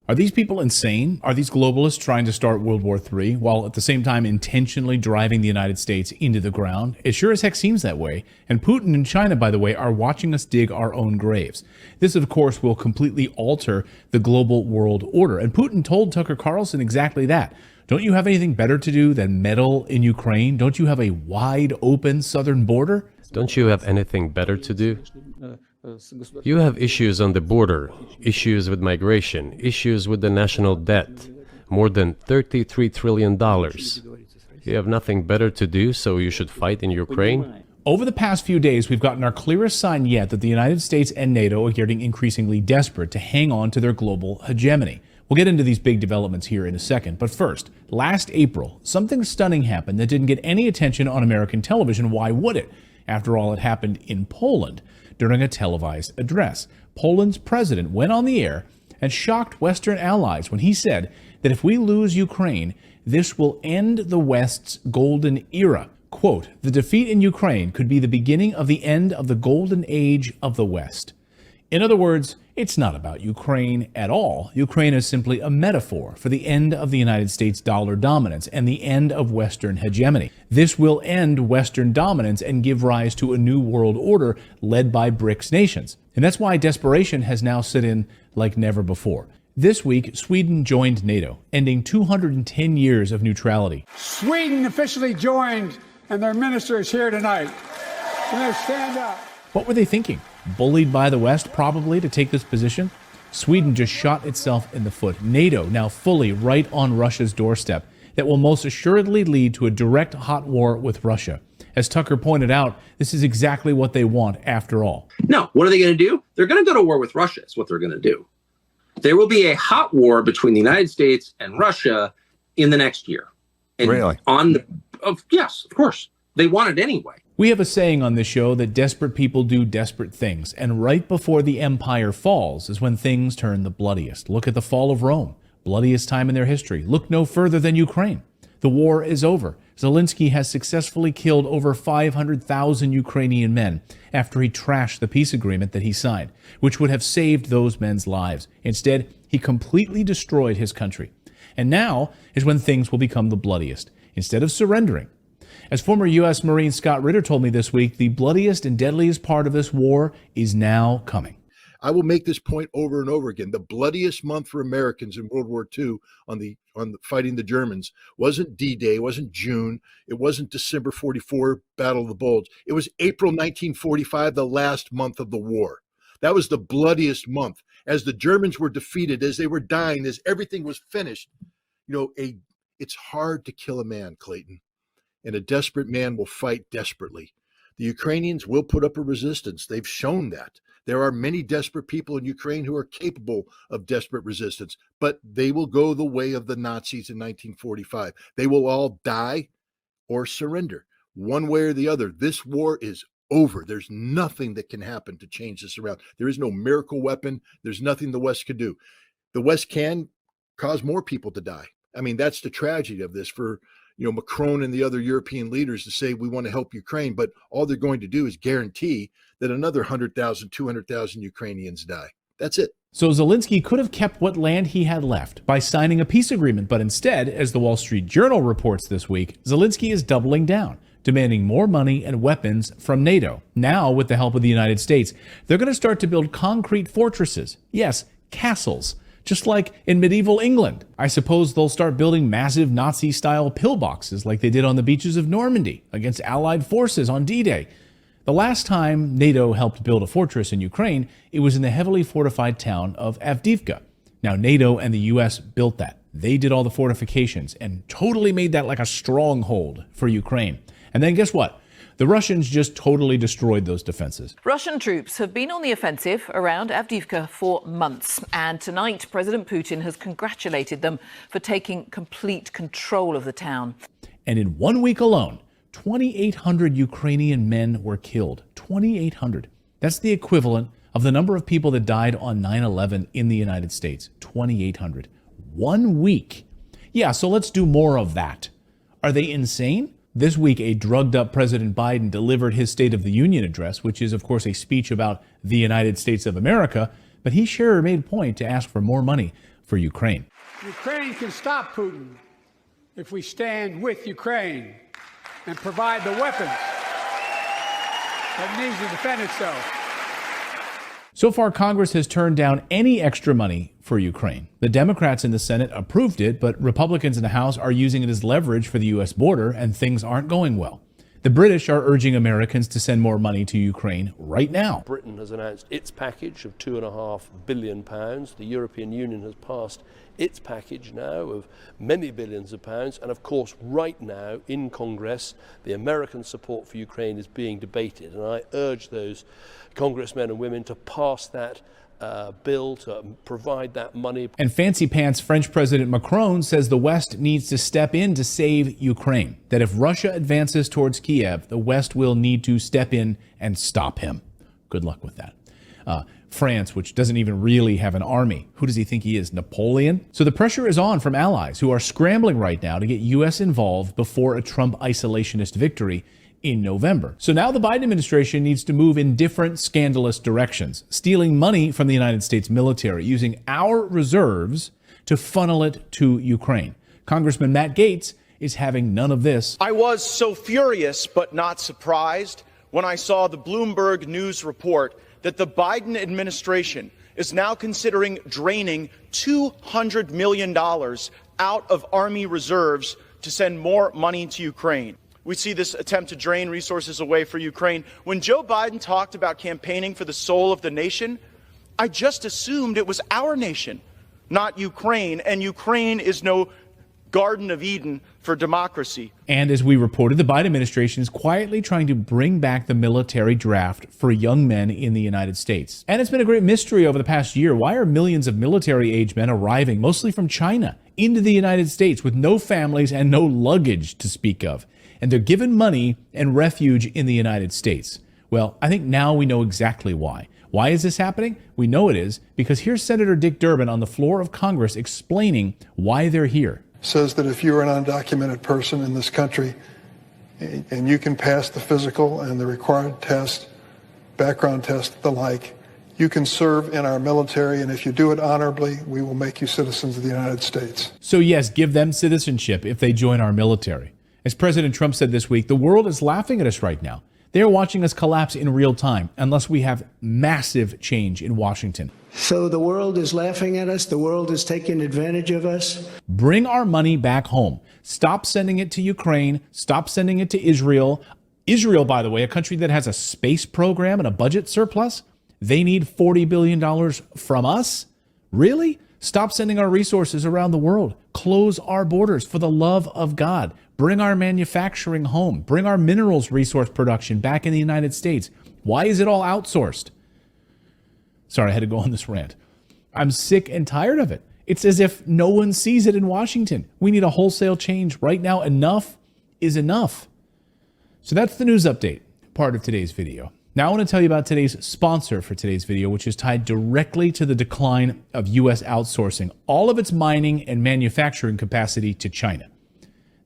Are these people insane? Are these globalists trying to start World War III while at the same time intentionally driving the United States into the ground? It sure as heck seems that way. And Putin and China, by the way, are watching us dig our own graves. This, of course, will completely alter the global world order. And Putin told Tucker Carlson exactly that. Don't you have anything better to do than meddle in Ukraine? Don't you have a wide open southern border? Don't you have anything better to do? You have issues on the border, issues with migration, issues with the national debt, more than $33 trillion. You have nothing better to do, so you should fight in Ukraine? Over the past few days, we've gotten our clearest sign yet that the United States and NATO are getting increasingly desperate to hang on to their global hegemony. We'll get into these big developments here in a second, but first, last April, something stunning happened that didn't get any attention on American television. Why would it? After all, it happened in Poland. During a televised address, Poland's president went on the air and shocked Western allies when he said that if we lose Ukraine, this will end the West's golden era. Quote, the defeat in Ukraine could be the beginning of the end of the golden age of the West. In other words, it's not about Ukraine at all. Ukraine is simply a metaphor for the end of the United States dollar dominance and the end of Western hegemony. This will end Western dominance and give rise to a new world order led by BRICS nations. And that's why desperation has now set in like never before. This week, Sweden joined NATO, ending 210 years of neutrality. Sweden officially joined, and their minister is here tonight. And they stand up. What were they thinking? Bullied by the West, probably, to take this position? Sweden just shot itself in the foot. NATO now fully right on Russia's doorstep. That will most assuredly lead to a direct hot war with Russia. As Tucker pointed out, this is exactly what they want after all. No, what are they going to do? They're going to go to war with Russia is what they're going to do. There will be a hot war between the United States and Russia in the next year. And really? Yes, of course. They want it anyway. We have a saying on this show that desperate people do desperate things, and right before the empire falls is when things turn the bloodiest. Look at the fall of Rome, bloodiest time in their history. Look no further than Ukraine. The war is over. Zelensky has successfully killed over 500,000 Ukrainian men after he trashed the peace agreement that he signed, which would have saved those men's lives. Instead, he completely destroyed his country. And now is when things will become the bloodiest. Instead of surrendering, as former U.S. Marine Scott Ritter told me this week, the bloodiest and deadliest part of this war is now coming. I will make this point over and over again. The bloodiest month for Americans in World War II on the fighting the Germans wasn't D-Day, wasn't June, it wasn't December 44, Battle of the Bulge. It was April 1945, the last month of the war. That was the bloodiest month. As the Germans were defeated, as they were dying, as everything was finished. It's hard to kill a man, Clayton. And a desperate man will fight desperately. The Ukrainians will put up a resistance. They've shown that. There are many desperate people in Ukraine who are capable of desperate resistance, but they will go the way of the Nazis in 1945. They will all die or surrender, one way or the other. This war is over. There's nothing that can happen to change this around. There is no miracle weapon. There's nothing the West could do. The West can cause more people to die. I mean, that's the tragedy of this for Macron and the other European leaders to say we want to help Ukraine, but all they're going to do is guarantee that another 100,000, 200,000 Ukrainians die. That's it. So Zelensky could have kept what land he had left by signing a peace agreement, but instead, as the Wall Street Journal reports this week, Zelensky is doubling down, demanding more money and weapons from NATO. Now, with the help of the United States, they're going to start to build concrete fortresses. Yes, castles. Just like in medieval England. I suppose they'll start building massive Nazi-style pillboxes like they did on the beaches of Normandy against Allied forces on D-Day. The last time NATO helped build a fortress in Ukraine, it was in the heavily fortified town of Avdiivka. Now, NATO and the U.S. built that. They did all the fortifications and totally made that like a stronghold for Ukraine. And then guess what? The Russians just totally destroyed those defenses. Russian troops have been on the offensive around Avdiivka for months. And tonight, President Putin has congratulated them for taking complete control of the town. And in 1 week alone, 2,800 Ukrainian men were killed. 2,800. That's the equivalent of the number of people that died on 9/11 in the United States. 2,800. 1 week. Yeah, so let's do more of that. Are they insane? This week, a drugged-up President Biden delivered his State of the Union address, which is, of course, a speech about the United States of America, but he sure made a point to ask for more money for Ukraine. Ukraine can stop Putin if we stand with Ukraine and provide the weapons that needs to defend itself. So far, Congress has turned down any extra money for Ukraine. The Democrats in the Senate approved it, but Republicans in the House are using it as leverage for the U.S. border, and things aren't going well. The British are urging Americans to send more money to Ukraine right now. Britain has announced its package of £2.5 billion. The European Union has passed its package now of many billions of pounds. And of course, right now in Congress, the American support for Ukraine is being debated. And I urge those congressmen and women to pass that bill, to provide that money. And fancy pants French President Macron says the West needs to step in to save Ukraine. That if Russia advances towards Kiev, the West will need to step in and stop him. Good luck with that. France, which doesn't even really have an army. Who does he think he is, Napoleon? So the pressure is on from allies who are scrambling right now to get U.S. involved before a Trump isolationist victory in November. So now the Biden administration needs to move in different scandalous directions, stealing money from the United States military, using our reserves to funnel it to Ukraine. Congressman Matt Gaetz is having none of this. I was so furious but not surprised when I saw the Bloomberg News report that the Biden administration is now considering draining $200 million out of Army reserves to send more money to Ukraine. We see this attempt to drain resources away for Ukraine. When Joe Biden talked about campaigning for the soul of the nation, I just assumed it was our nation, not Ukraine, and Ukraine is no Garden of Eden for democracy. And as we reported, the Biden administration is quietly trying to bring back the military draft for young men in the United States. And it's been a great mystery over the past year. Why are millions of military-age men arriving, mostly from China, into the United States with no families and no luggage to speak of? And they're given money and refuge in the United States. Well, I think now we know exactly why. Why is this happening? We know it is because here's Senator Dick Durbin on the floor of Congress explaining why they're here. Says that if you're an undocumented person in this country and you can pass the physical and the required test, background test, the like, you can serve in our military, and if you do it honorably, we will make you citizens of the United States. So yes, give them citizenship if they join our military. As President Trump said this week, the world is laughing at us right now. They are watching us collapse in real time unless we have massive change in Washington. So the world is laughing at us. The world is taking advantage of us. Bring our money back home. Stop sending it to Ukraine. Stop sending it to Israel. Israel, by the way, a country that has a space program and a budget surplus. They need $40 billion from us? Really? Stop sending our resources around the world. Close our borders for the love of God. Bring our manufacturing home. Bring our minerals resource production back in the United States. Why is it all outsourced? Sorry, I had to go on this rant. I'm sick and tired of it. It's as if no one sees it in Washington. We need a wholesale change right now. Enough is enough. So that's the news update, part of today's video. Now I want to tell you about today's sponsor for today's video, which is tied directly to the decline of U.S. outsourcing all of its mining and manufacturing capacity to China.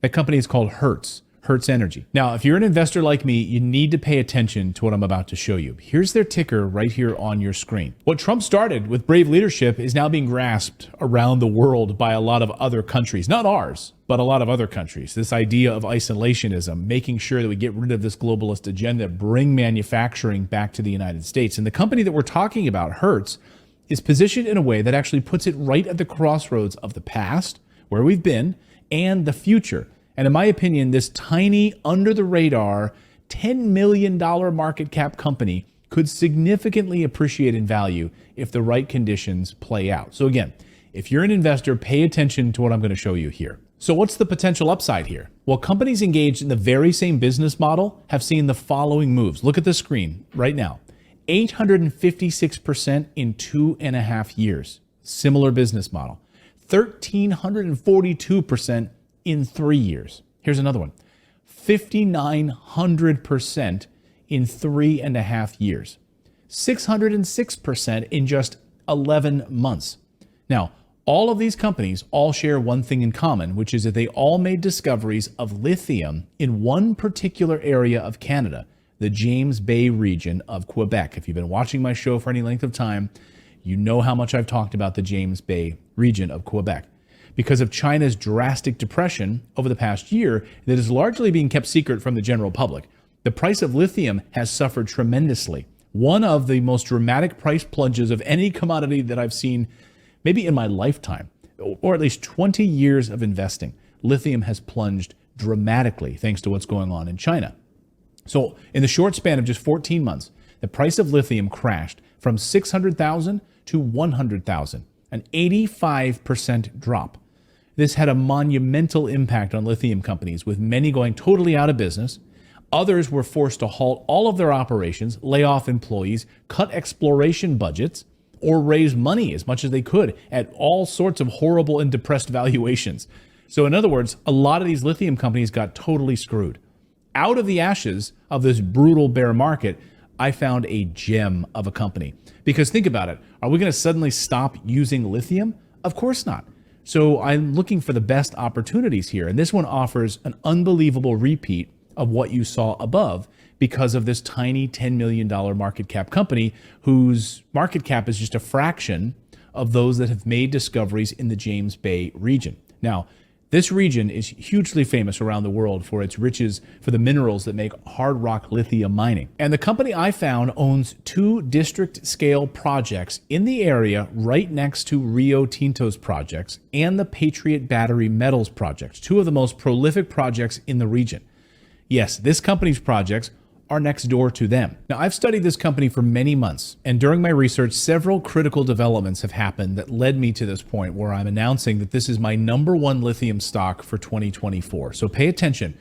That company is called Hertz Energy. Now, if you're an investor like me, you need to pay attention to what I'm about to show you. Here's their ticker right here on your screen. What Trump started with brave leadership is now being grasped around the world by a lot of other countries. Not ours, but a lot of other countries. This idea of isolationism, making sure that we get rid of this globalist agenda, bring manufacturing back to the United States. And the company that we're talking about, Hertz, is positioned in a way that actually puts it right at the crossroads of the past, where we've been, and the future. And in my opinion, this tiny, under-the-radar, $10 million market cap company could significantly appreciate in value if the right conditions play out. So again, if you're an investor, pay attention to what I'm going to show you here. So what's the potential upside here? Well, companies engaged in the very same business model have seen the following moves. Look at the screen right now. 856% in 2.5 years. Similar business model. 1,342% in 3 years. Here's another one. 5,900% in 3.5 years. 606% in just 11 months. Now, all of these companies all share one thing in common, which is that they all made discoveries of lithium in one particular area of Canada, the James Bay region of Quebec. If you've been watching my show for any length of time, You know how much I've talked about the James Bay region of Quebec because of China's drastic depression over the past year that is largely being kept secret from the general public. The price of lithium has suffered tremendously. One of the most dramatic price plunges of any commodity that I've seen maybe in my lifetime, or at least 20 years of investing. Lithium has plunged dramatically thanks to what's going on in China. So in the short span of just 14 months, the price of lithium crashed from 600,000 to 100,000, an 85% drop. This had a monumental impact on lithium companies, with many going totally out of business. Others were forced to halt all of their operations, lay off employees, cut exploration budgets, or raise money as much as they could at all sorts of horrible and depressed valuations. So in other words, a lot of these lithium companies got totally screwed. Out of the ashes of this brutal bear market, I found a gem of a company. Because think about it, are we going to suddenly stop using lithium? Of course not. So I'm looking for the best opportunities here. And this one offers an unbelievable repeat of what you saw above because of this tiny $10 million market cap company whose market cap is just a fraction of those that have made discoveries in the James Bay region. Now, this region is hugely famous around the world for its riches for the minerals that make hard rock lithium mining. And the company I found owns 2 district-scale projects in the area right next to Rio Tinto's projects and the Patriot Battery Metals projects, 2 of the most prolific projects in the region. Yes, this company's projects are next door to them. Now, I've studied this company for many months, and during my research, several critical developments have happened that led me to this point where I'm announcing that this is my #1 lithium stock for 2024. So pay attention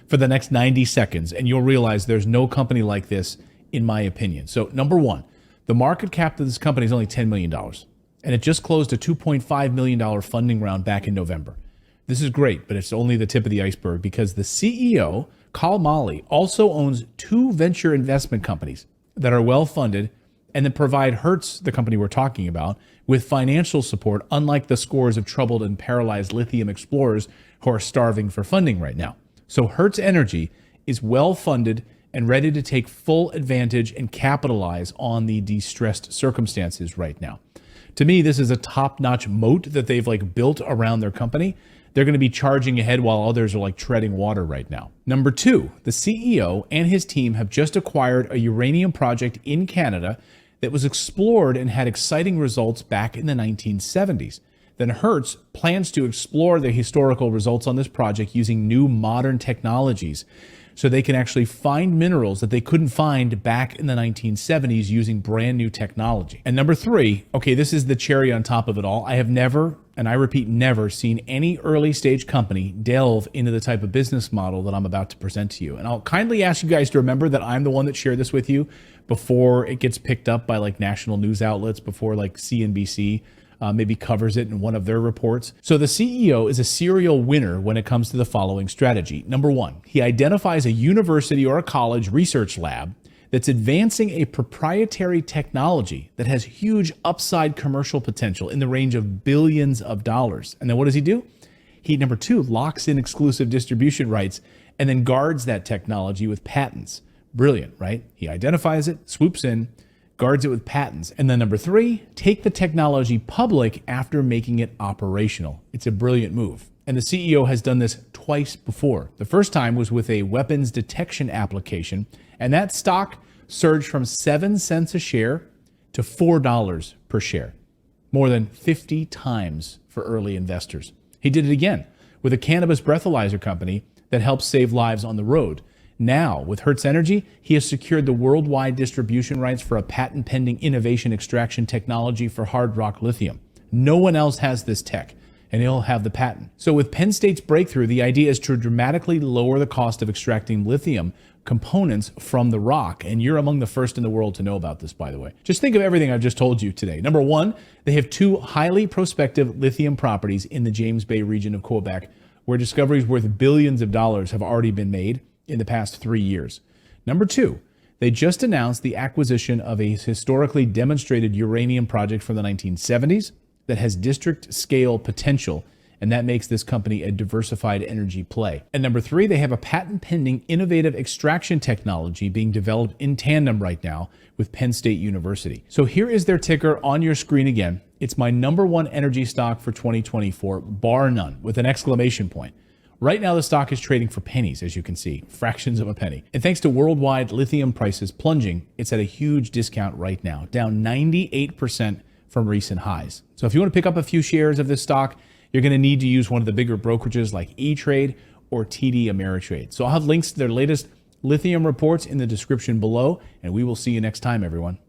for the next 90 seconds, and you'll realize there's no company like this, in my opinion. So number 1, the market cap of this company is only $10 million, and it just closed a $2.5 million funding round back in November. This is great, but it's only the tip of the iceberg because the CEO, Kal Mali, also owns 2 venture investment companies that are well-funded and that provide Hertz, the company we're talking about, with financial support, unlike the scores of troubled and paralyzed lithium explorers who are starving for funding right now. So Hertz Energy is well-funded and ready to take full advantage and capitalize on the distressed circumstances right now. To me, this is a top-notch moat that they've built around their company. They're going to be charging ahead while others are treading water right now. Number 2, the CEO and his team have just acquired a uranium project in Canada that was explored and had exciting results back in the 1970s. Then Hertz plans to explore the historical results on this project using new modern technologies so they can actually find minerals that they couldn't find back in the 1970s using brand new technology. And number 3, okay, this is the cherry on top of it all. I have never, and I repeat, never seen any early stage company delve into the type of business model that I'm about to present to you. And I'll kindly ask you guys to remember that I'm the one that shared this with you before it gets picked up by national news outlets, before CNBC maybe covers it in one of their reports. So the CEO is a serial winner when it comes to the following strategy. Number 1, he identifies a university or a college research lab that's advancing a proprietary technology that has huge upside commercial potential in the range of billions of dollars. And then what does he do? He, number 2, locks in exclusive distribution rights and then guards that technology with patents. Brilliant, right? He identifies it, swoops in, guards it with patents. And then number 3, take the technology public after making it operational. It's a brilliant move. And the CEO has done this twice before. The first time was with a weapons detection application, and that stock surged from 7 cents a share to $4 per share, more than 50 times for early investors. He did it again with a cannabis breathalyzer company that helps save lives on the road. Now, with Hertz Energy, he has secured the worldwide distribution rights for a patent-pending innovation extraction technology for hard rock lithium. No one else has this tech, and he'll have the patent. So with Penn State's breakthrough, the idea is to dramatically lower the cost of extracting lithium components from the rock. And you're among the first in the world to know about this, by the way. Just think of everything I've just told you today. Number 1, they have 2 highly prospective lithium properties in the James Bay region of Quebec, where discoveries worth billions of dollars have already been made in the past 3 years. Number 2, they just announced the acquisition of a historically demonstrated uranium project from the 1970s that has district scale potential and that makes this company a diversified energy play. And number 3, they have a patent-pending innovative extraction technology being developed in tandem right now with Penn State University. So here is their ticker on your screen again. It's my number 1 energy stock for 2024, bar none, with an exclamation point. Right now, the stock is trading for pennies, as you can see, fractions of a penny. And thanks to worldwide lithium prices plunging, it's at a huge discount right now, down 98% from recent highs. So if you want to pick up a few shares of this stock, you're going to need to use one of the bigger brokerages like E-Trade or TD Ameritrade. So I'll have links to their latest lithium reports in the description below, and we will see you next time, everyone.